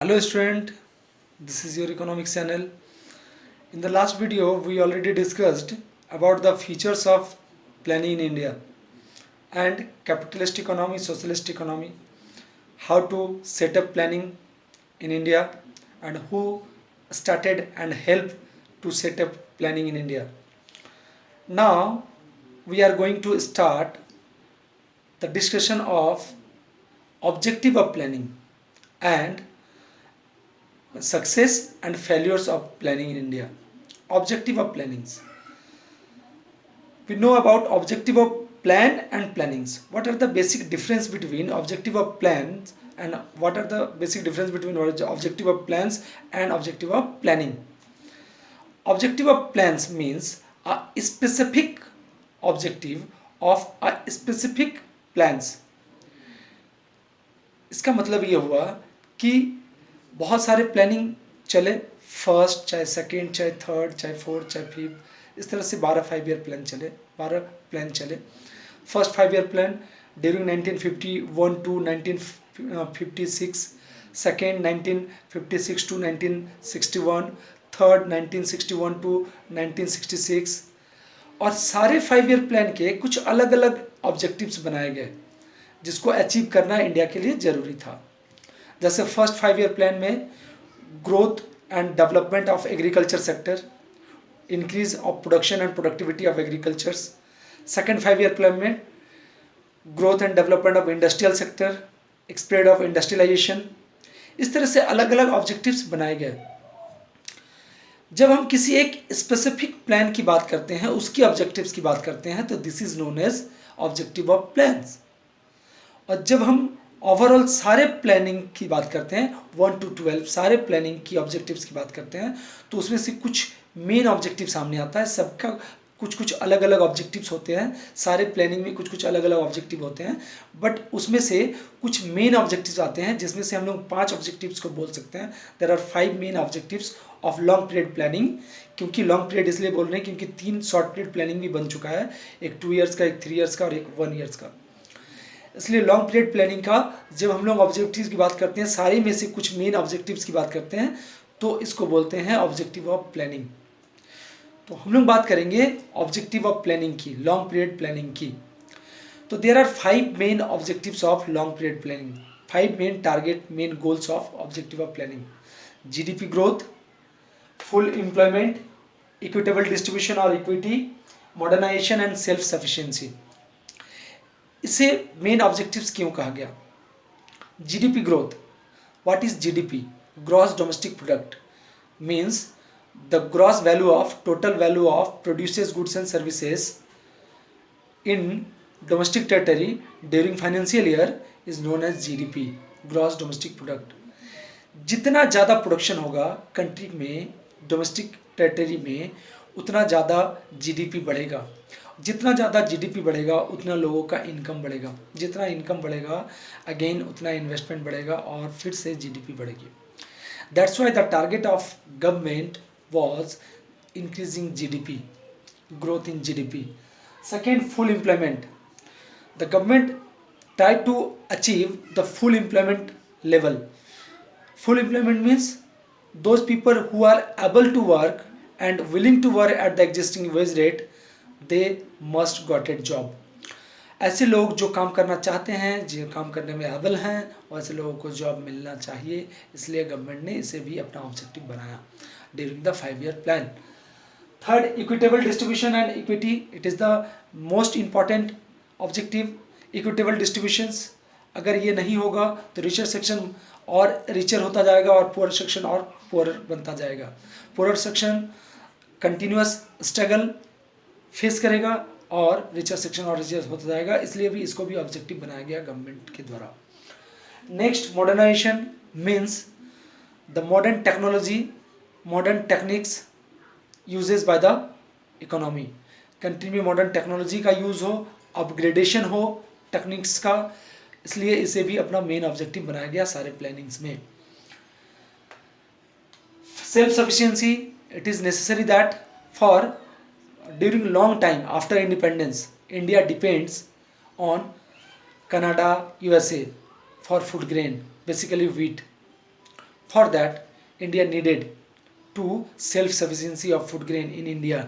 Hello student, this is your economics channel. In the last video we already discussed about the features of planning in India and capitalist economy, socialist economy, how to set up planning in India and who started and helped to set up planning in India. Now we are going to start the discussion of objective of planning and success and failures of planning in India. Objective of plannings. We know about objective of plan and plannings. What are the basic difference between objective of plans and what are the basic difference between objective of plans and objective of planning? Objective of plans means a specific objective of a specific plans. इसका मतलब ये हुआ कि बहुत सारे planning चले, first चाहे second चाहे थर्ड चाहे फोर्थ चाहे फिफ्थ, इस तरह से 12 5 ईयर प्लान चले, 12 प्लान चले. First 5 year plan during 1951 to 1956, second 1956 to 1961, third 1961 to 1966 और सारे 5 ईयर प्लान के कुछ अलग अलग ऑब्जेक्टिव्स बनाए गए जिसको अचीव करना इंडिया के लिए ज़रूरी था. जैसे फर्स्ट 5 ईयर प्लान में growth and development of agriculture sector, increase of production and productivity of agricultures. Second 5 year plan में growth and development of industrial sector, spread of industrialization. इस तरह से अलग अलग ऑब्जेक्टिव्स बनाए गए. जब हम किसी एक स्पेसिफिक प्लान की बात करते हैं, उसकी ऑब्जेक्टिव्स की बात करते हैं, तो this is known as objective of plans. और जब हम ओवरऑल सारे प्लानिंग की बात करते हैं 1 to 12 सारे प्लानिंग की ऑब्जेक्टिव्स की बात करते हैं, तो उसमें से कुछ मेन ऑब्जेक्टिव सामने आता है. सबका कुछ कुछ अलग अलग ऑब्जेक्टिव्स होते हैं, सारे प्लानिंग में कुछ कुछ अलग अलग ऑब्जेक्टिव होते हैं, बट उसमें से कुछ मेन ऑब्जेक्टिव्स आते हैं जिसमें से हम लोग 5 ऑब्जेक्टिव्स को बोल सकते हैं. There are 5 main objectives of long period planning. क्योंकि लॉन्ग पीरियड इसलिए बोल रहे हैं क्योंकि 3 शॉर्ट पीरियड प्लानिंग भी बन चुका है, एक 2 ईयर्स का, एक 3 ईयर्स का और एक 1 ईयर्स का. इसलिए लॉन्ग पीरियड प्लानिंग का जब हम लोग ऑब्जेक्टिव्स की बात करते हैं, सारे में से कुछ मेन ऑब्जेक्टिव्स की बात करते हैं, तो इसको बोलते हैं ऑब्जेक्टिव ऑफ प्लानिंग. तो हम लोग बात करेंगे ऑब्जेक्टिव ऑफ प्लानिंग की, लॉन्ग पीरियड प्लानिंग की. तो there are 5 main objectives of long period planning, 5 main target, main goals of objective of planning. GDP growth, full employment, equitable distribution और equity, modernization and self sufficiency. इसे main objectives क्यों कहा गया? GDP growth. What is GDP? Gross domestic product means the gross value of, total value of produces goods and services in domestic territory during financial year is known as GDP, gross domestic product. जितना ज़्यादा production होगा country में, domestic territory में, उतना ज़्यादा GDP बढ़ेगा. जितना ज़्यादा जीडीपी बढ़ेगा उतना लोगों का इनकम बढ़ेगा, जितना इनकम बढ़ेगा अगेन उतना इन्वेस्टमेंट बढ़ेगा और फिर से जीडीपी बढ़ेगी. That's why the target of government was increasing GDP, growth in GDP. Second, full employment. The government try to achieve the full employment level. Full employment means those people who are able to work and willing to work at the existing wage rate, they must got a job. ऐसे लोग जो काम करना चाहते हैं, जो काम करने में एबल हैं, वैसे लोगों को जॉब मिलना चाहिए. इसलिए गवर्नमेंट ने इसे भी अपना ऑब्जेक्टिव बनाया during the 5 year plan. Third, equitable distribution and equity. It is the most important objective. Equitable distributions, अगर ये नहीं होगा तो रिचर सेक्शन और रिचर होता जाएगा और पुअर सेक्शन और पुअर बनता जाएगा. Poor section continuous struggle face करेगा और रिचर सेक्शन और रिचर होता जाएगा. इसलिए भी इसको भी ऑब्जेक्टिव बनाया गया गवर्नमेंट के द्वारा. Next, modernization means the modern technology, modern techniques uses by the economy. Country में मॉडर्न टेक्नोलॉजी का यूज़ हो, अपग्रेडेशन हो टेक्निक्स का, इसलिए इसे भी अपना मेन ऑब्जेक्टिव बनाया गया सारे प्लानिंग्स में. Self sufficiency. It is necessary that for during long time after independence India depends on Canada, USA for food grain, basically wheat. For that India needed to self sufficiency of food grain in India.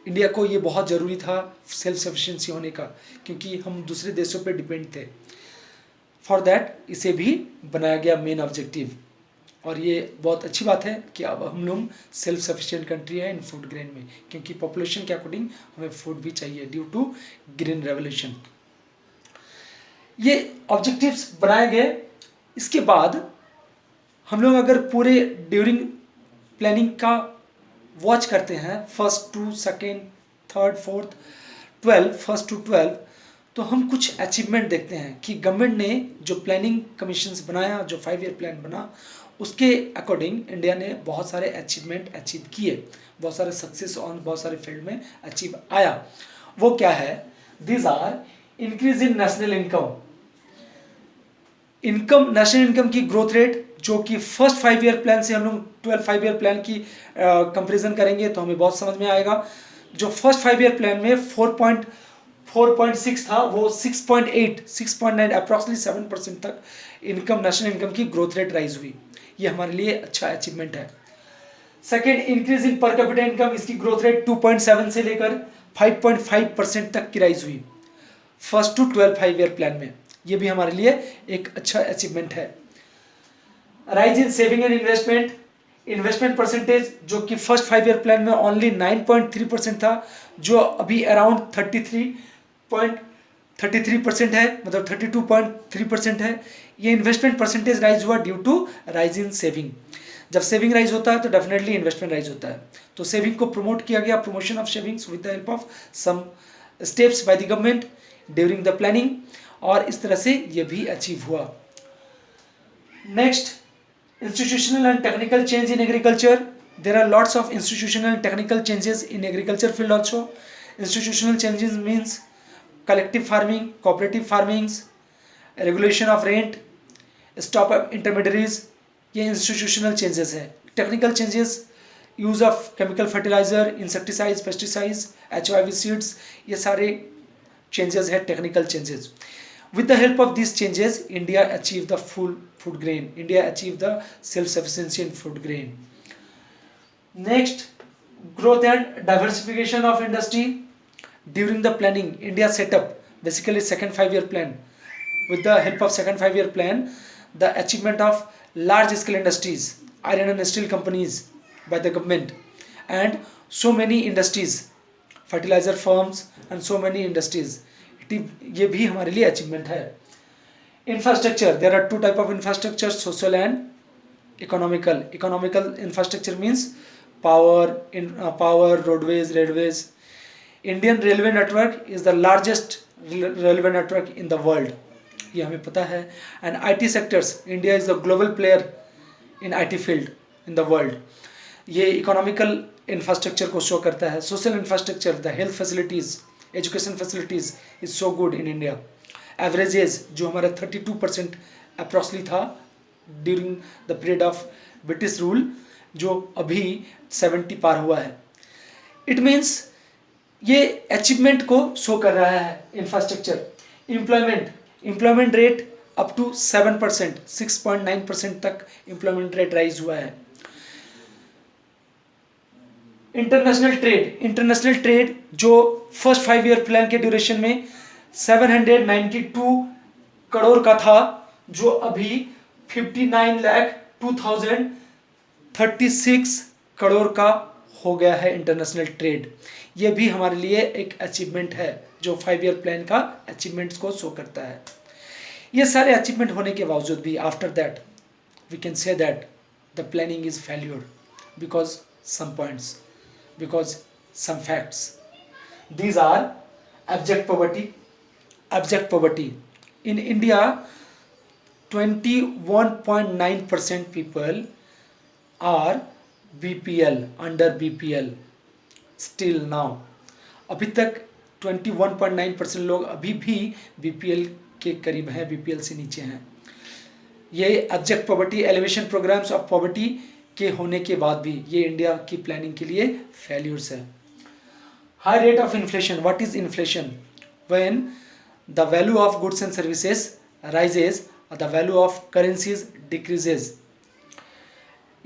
India को ये बहुत ज़रूरी था self sufficiency होने का, क्योंकि हम दूसरे देशों पर डिपेंड थे। फॉर दैट इसे भी बनाया गया मेन ऑब्जेक्टिव, और ये बहुत अच्छी बात है कि अब हम लोग सेल्फ सफिशिएंट कंट्री है इन फूड ग्रेन में, क्योंकि पॉपुलेशन के अकॉर्डिंग हमें फूड भी चाहिए ड्यू टू ग्रीन रेवोल्यूशन। ये ऑब्जेक्टिव्स बनाए गए। इसके बाद हम लोग अगर पूरे ड्यूरिंग प्लानिंग का वॉच करते हैं, first to second third fourth 12, first to 12, तो हम कुछ अचीवमेंट देखते हैं कि गवर्नमेंट ने जो प्लानिंग कमीशंस बनाया, जो 5 ईयर प्लान बना, उसके अकॉर्डिंग इंडिया ने बहुत सारे अचीवमेंट अचीव किए, बहुत सारे सक्सेस ऑन बहुत सारे फील्ड में अचीव आया। वो क्या है? These are increase in national income, national income की ग्रोथ रेट, जो कि फर्स्ट 5 ईयर प्लान से हम लोग 12 5 ईयर प्लान की कंपैरिजन करेंगे तो हमें बहुत समझ में आएगा। जो फर्स्ट 5 ईयर प्लान में 4.6 था, वो 6.8 6.9 अप्रॉक्सिमेटली 7% तक नेशनल इनकम की ग्रोथ रेट राइज हुई। ये हमारे लिए अच्छा अचीवमेंट है। Second, increase in per capita income, इसकी ग्रोथ रेट 2.7 से लेकर 5.5% तक की राइज हुई फर्स्ट टू 12 5 ईयर प्लान में। ये भी हमारे लिए एक अच्छा अचीवमेंट है। Rise in saving and investment percentage, जो कि फर्स्ट 5 ईयर प्लान में ओनली 9.3% था, जो अभी अराउंड 33% है, मतलब 32.3% है। ये इन्वेस्टमेंट परसेंटेज राइज हुआ due to rise in saving. जब सेविंग राइज होता है तो डेफिनेटली इन्वेस्टमेंट राइज होता है। तो सेविंग को प्रमोट किया गया, promotion of savings with the help of some steps by the government during the planning, और इस तरह से ये भी अचीव हुआ। Next, institutional and technical change in agriculture. There are lots of institutional and technical changes in agriculture field also. Institutional changes means collective farming, cooperative farmings, regulation of rent, stop of intermediaries. ये institutional changes है। Technical changes, use of chemical fertilizer, insecticides, pesticides, HIV seeds, ये सारे changes है technical changes. With the help of these changes, India achieved the full food grain. India achieved the self-sufficiency in food grain. Next, growth and diversification of industry. During the planning, India set up basically second 5 year plan. With the help of second 5 year plan, the achievement of large scale industries, iron and steel companies by the government, and so many industries, fertilizer firms and so many industries. ये भी हमारे लिए achievement है। Infrastructure, there are 2 type of infrastructure, social and economical. Economical infrastructure means power, roadways, railways. Indian railway network is the largest railway network in the world, ये हमें पता है। And IT sectors, India is the global player in IT field in the world. ये economical infrastructure को show करता है। Social infrastructure, the health facilities, education facilities is so good in India. Averages, जो हमारा 32% अप्रॉक्सली था during the period of British rule, जो अभी 70 पार हुआ है। इट मीन्स ये अचीवमेंट को शो कर रहा है infrastructure. Employment rate up to 7%, 6.9% तक एम्प्लॉयमेंट रेट राइज हुआ है। इंटरनेशनल ट्रेड जो फर्स्ट 5 ईयर प्लान के ड्यूरेशन में 792 करोड़ का था, जो अभी 59,02,036 करोड़ का हो गया है इंटरनेशनल ट्रेड। ये भी हमारे लिए एक अचीवमेंट है, जो 5 ईयर प्लान का अचीवमेंट्स को शो करता है। ये सारे अचीवमेंट होने के बावजूद भी after that we can say that the planning is failure because some points, because some facts. These are abject poverty. In India, 21.9% people are BPL, under BPL still now. अभी तक 21.9% लोग अभी भी BPL के करीब हैं, BPL से नीचे हैं। ये abject poverty, elevation programs of poverty के होने के बाद भी ये इंडिया की प्लानिंग के लिए फेल्यूर्स है। High rate of inflation, what is inflation? When the value of goods and services rises, the value of currencies decreases.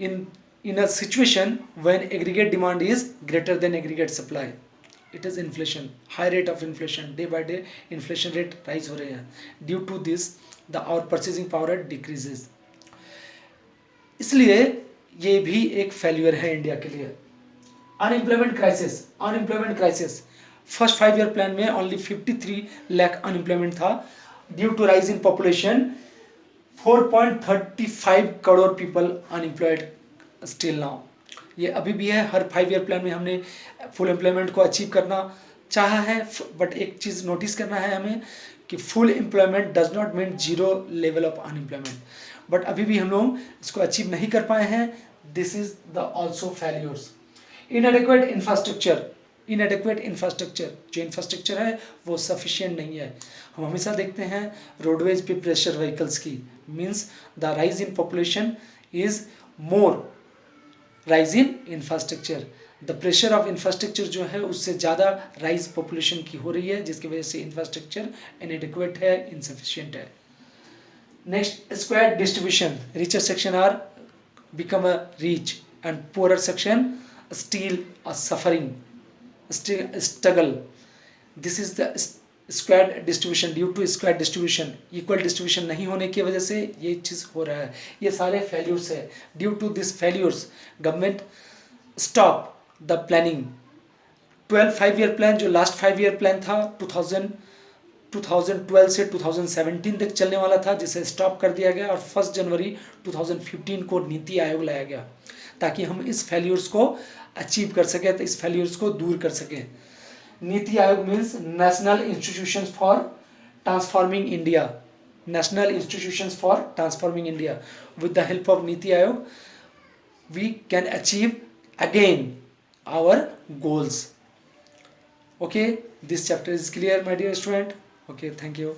in a situation when aggregate demand is greater than aggregate supply. It is inflation, high rate of inflation, day by day inflation rate rise हो रहे हैं. Due to this the our purchasing power decreases. इसलिए ये भी एक failure है India के लिए. Unemployment crisis first 5 year plan में ओनली 53 लाख अनएम्प्लॉयमेंट था. Due to rise in population 4.35 crore people unemployed still now. ये अभी भी है. हर 5 ईयर प्लान में हमने फुल एम्प्लॉयमेंट को अचीव करना चाहा है, बट एक चीज़ नोटिस करना है हमें कि full employment does not mean zero level of unemployment. But अभी भी हम लोग इसको अचीव नहीं कर पाए हैं. This is the also failures. Inadequate infrastructure, जो इंफ्रास्ट्रक्चर है वो सफिशिएंट नहीं है. हम हमेशा देखते हैं रोडवेज पे प्रेशर व्हीकल्स की, means the rise in population is more rise in infrastructure. The pressure of infrastructure जो है उससे ज़्यादा राइज पॉपुलेशन की हो रही है, जिसकी वजह से इंफ्रास्ट्रक्चर इनएडेक्वेट है, इनसफिशिएंट है. Next, square distribution. Richer section are become a rich and poorer section still a suffering struggle. This is the squared distribution. Due to squared distribution, equal distribution नहीं होने की वजह से ये चीज़ हो रहा है. ये सारे failures है. Due to this failures, government stop the planning. 12 5-year plan जो last 5-year plan था 2012 से 2017 तक चलने वाला था, जिसे स्टॉप कर दिया गया और 1 जनवरी 2015 को नीति आयोग लाया गया ताकि हम इस फेल्यूर्स को अचीव कर सकें, तो इस फेल्यूर्स को दूर कर सकें. NITI Aayog means national institutions for transforming India. National institutions for transforming India. With the help of NITI Aayog we can achieve again our goals. Okay, this chapter is clear, my dear student. Okay, thank you.